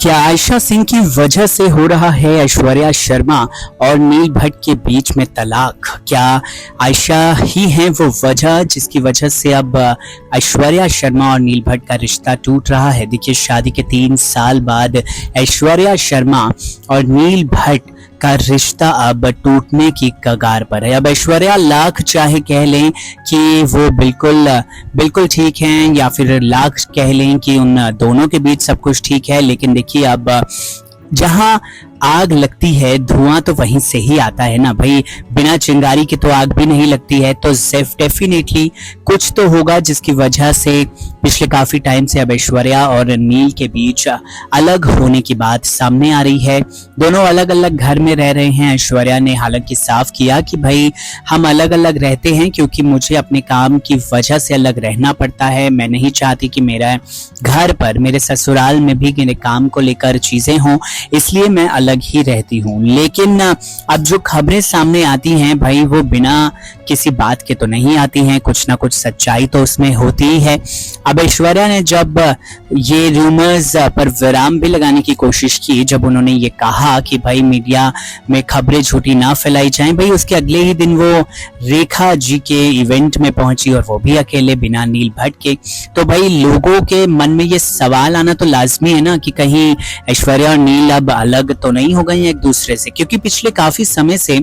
क्या आयशा सिंह की वजह से हो रहा है ऐश्वर्या शर्मा और नील भट्ट के बीच में तलाक? क्या आयशा ही है वो वजह जिसकी वजह से अब ऐश्वर्या शर्मा और नील भट्ट का रिश्ता टूट रहा है? देखिए, शादी के 3 साल बाद ऐश्वर्या शर्मा और नील भट्ट का रिश्ता अब टूटने की कगार पर है। अब ऐश्वर्या लाख चाहे कह लें कि वो बिल्कुल ठीक हैं, या फिर लाख कह लें कि उन दोनों के बीच सब कुछ ठीक है, लेकिन देखिए, अब जहां आग लगती है धुआं तो वहीं से ही आता है ना भाई। बिना चिंगारी के तो आग भी नहीं लगती है। तो डेफिनेटली कुछ तो होगा जिसकी वजह से पिछले काफी टाइम से अब ऐश्वर्या और नील के बीच अलग होने की बात सामने आ रही है। दोनों अलग अलग घर में रह रहे हैं। ऐश्वर्या ने हालांकि साफ किया कि भाई हम अलग अलग रहते हैं क्योंकि मुझे अपने काम की वजह से अलग रहना पड़ता है। मैं नहीं चाहती कि मेरा घर पर, मेरे ससुराल में भी मेरे काम को लेकर चीजें हों, इसलिए मैं अलग ही रहती हूँ। लेकिन अब जो खबरें सामने आती हैं भाई, वो बिना किसी बात के तो नहीं आती हैं, कुछ ना कुछ सच्चाई तो उसमें होती ही है। अब ऐश्वर्या ने जब ये रूमर्स पर विराम भी लगाने की कोशिश की, जब उन्होंने ये कहा कि भाई मीडिया में खबरें झूठी ना फैलाई जाएं, भाई उसके अगले ही दिन वो रेखा जी के इवेंट में पहुंची, और वो भी अकेले, बिना नील भट्ट के। तो भाई लोगों के मन में ये सवाल आना तो लाजमी है ना कि कहीं ऐश्वर्या और नील अब अलग तो नहीं हो गए एक दूसरे से, क्योंकि पिछले काफी समय से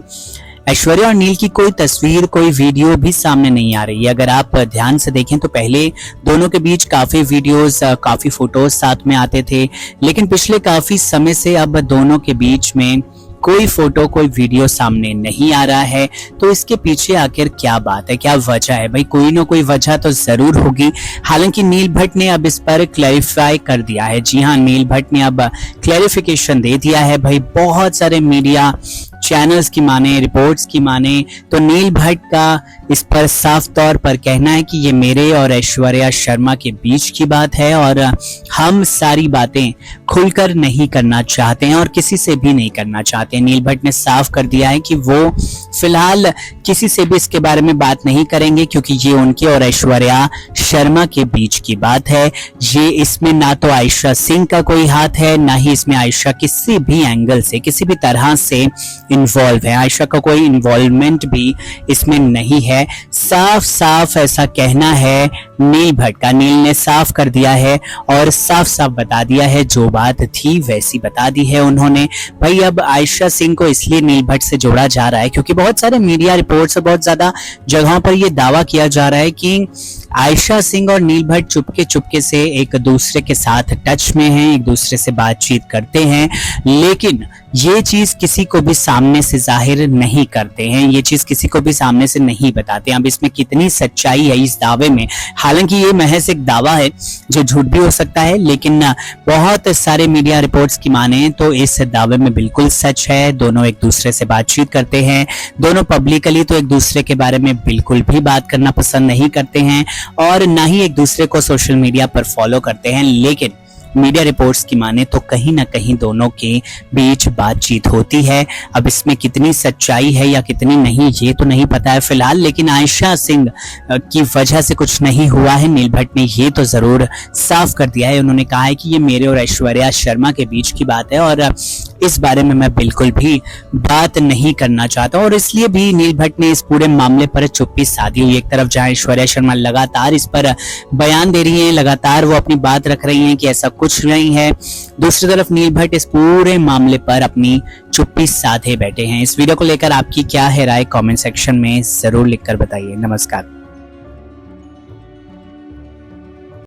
ऐश्वर्या और नील की कोई तस्वीर, कोई वीडियो भी सामने नहीं आ रही है। अगर आप ध्यान से देखें तो पहले दोनों के बीच काफी वीडियोस, काफी फोटोज साथ में आते थे, लेकिन पिछले काफी समय से अब दोनों के बीच में कोई फोटो, कोई वीडियो सामने नहीं आ रहा है। तो इसके पीछे आखिर क्या बात है, क्या वजह है? भाई कोई ना कोई वजह तो जरूर होगी। हालांकि नील भट्ट ने अब इस पर क्लैरिफाई कर दिया है। जी हाँ, नील भट्ट ने अब क्लैरिफिकेशन दे दिया है। भाई बहुत सारे मीडिया चैनल्स की माने, रिपोर्ट्स की माने, तो नील भट्ट का इस पर साफ तौर पर कहना है कि ये मेरे और ऐश्वर्या शर्मा के बीच की बात है, और हम सारी बातें खुलकर नहीं करना चाहते हैं और किसी से भी नहीं करना चाहते। नील भट्ट ने साफ कर दिया है कि वो फिलहाल किसी से भी इसके बारे में बात नहीं करेंगे, क्योंकि ये उनके और ऐश्वर्या शर्मा के बीच की बात है। ये इसमें ना तो आयशा सिंह का कोई हाथ है, ना ही इसमें आयशा किसी भी एंगल से, किसी भी तरह से इन्वॉल्व है। आयशा का कोई इन्वॉल्वमेंट भी इसमें नहीं है। साफ साफ ऐसा कहना है नील भट्ट का। नील ने साफ कर दिया है और साफ साफ बता दिया है, जो बात थी वैसी बता दी है उन्होंने। भाई अब आयशा सिंह को इसलिए नील भट्ट से जोड़ा जा रहा है क्योंकि बहुत सारे मीडिया रिपोर्ट्स और बहुत ज्यादा जगहों पर यह दावा किया जा रहा है कि आयशा सिंह और नील भट्ट चुपके से एक दूसरे के साथ टच में हैं, एक दूसरे से बातचीत करते हैं, लेकिन ये चीज किसी को भी सामने से जाहिर नहीं करते हैं, ये चीज किसी को भी सामने से नहीं बताते हैं। अब इसमें कितनी सच्चाई है इस दावे में? हालांकि ये महज एक दावा है जो झूठ भी हो सकता है, लेकिन बहुत सारे मीडिया रिपोर्ट्स की माने तो इस दावे में बिल्कुल सच है। दोनों एक दूसरे से बातचीत करते हैं, दोनों पब्लिकली तो एक दूसरे के बारे में बिल्कुल भी बात करना पसंद नहीं करते हैं, और ना ही एक दूसरे को सोशल मीडिया पर फॉलो करते हैं। लेकिन मीडिया रिपोर्ट्स की माने तो कहीं ना कहीं दोनों के बीच बातचीत होती है। अब इसमें कितनी सच्चाई है या कितनी नहीं, ये तो नहीं पता है फिलहाल, लेकिन आयशा सिंह की वजह से कुछ नहीं हुआ है। नील भट्ट ने ये तो जरूर साफ कर दिया है। उन्होंने कहा है कि ये मेरे और ऐश्वर्या शर्मा के बीच की बात है, और इस बारे में मैं बिल्कुल भी बात नहीं करना चाहता। और इसलिए भी नील भट्ट ने इस पूरे मामले पर चुप्पी साधी हुई। एक तरफ जहां ऐश्वर्या शर्मा लगातार इस पर बयान दे रही हैं, लगातार वो अपनी बात रख रही हैं कि ऐसा कुछ नहीं है, दूसरी तरफ नील भट्ट इस पूरे मामले पर अपनी चुप्पी साधे बैठे हैं। इस वीडियो को लेकर आपकी क्या है राय? कमेंट सेक्शन में जरूर लिखकर बताइए। नमस्कार।